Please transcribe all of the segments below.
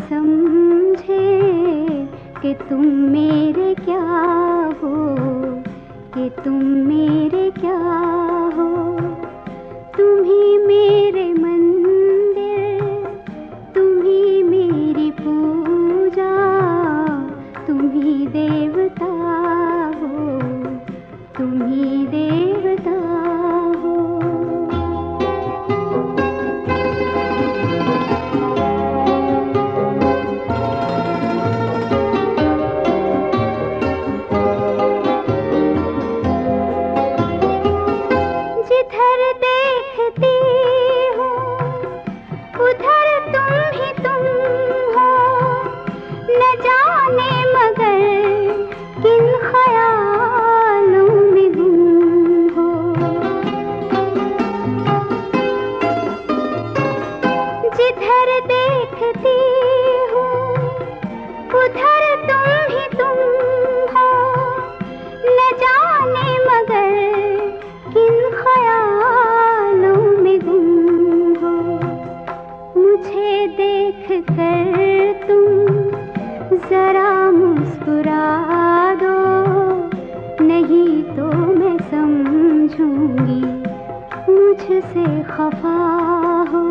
समझे कि तुम मेरे क्या हो, कि तुम मेरे क्या हो। तुम ही मेरे मंदिर, तुम ही मेरी पूजा, तुम ही देवता हो, तुम ही देवता हो। जिधर देखती हूँ उधर तुम ही तुम हो, न जाने मगर किन ख्यालों में गुम हो। जिधर देखती हूँ उधर तुम ही तुम हो, न जाने मगर किन ख्यालों में गुम हो। मुझे देख कर तुम जरा मुस्कुरा दो, नहीं तो मैं समझूंगी मुझसे खफा हो।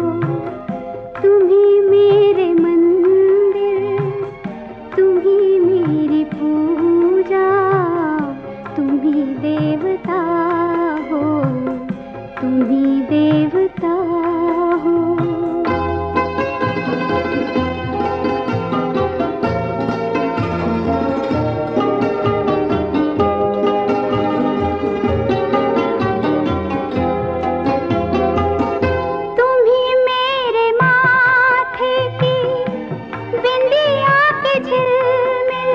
तुम ही मेरे मंदिर, तुम ही मेरी पूजा, तुम ही देवता हो, तुम ही देवता हो। तुम ही मेरे माथे की बिंदिया की झिलमिल,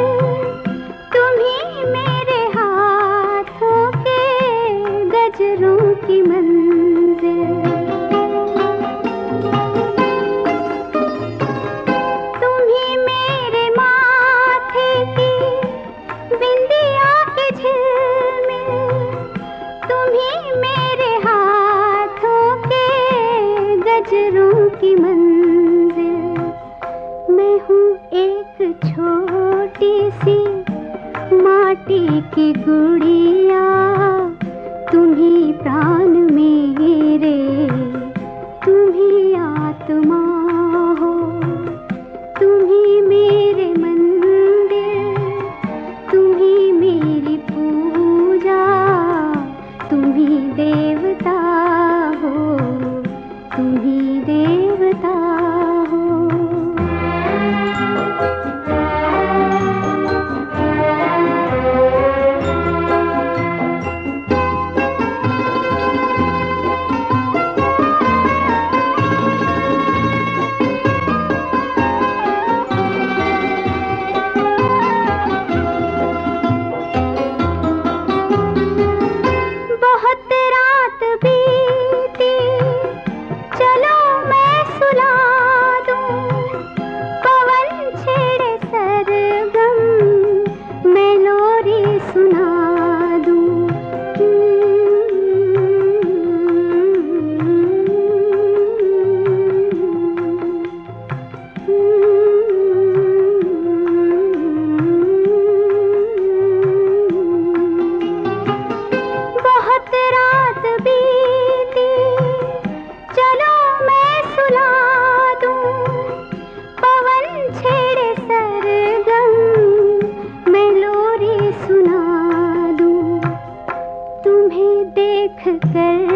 तुम ही मेरे हाथों के गजरों की मंजिल। तुम ही मेरे माथे की बिंदिया की झिलमिल, तुम ही मेरे हाथों के गजरों की मंजिल। मैं हूँ एक छोटी सी माटी की गुड़िया, तुम ही प्राण मेरे, तुम ही आत्मा हो। तुम ही मेरे मंदिर, तुम ही मेरी पूजा, तुम ही देवता हो, तुम ही देवता हो। बहुत रात बीती, चलो मैं सुला दूं, पवन छेड़े सरगम, मैं लोरी सुना दूं। बहुत रात बीती, चलो मैं सुला दूं, पवन छेड़े सरगम, मैं लोरी सुना दूं। तुम्हें देख कर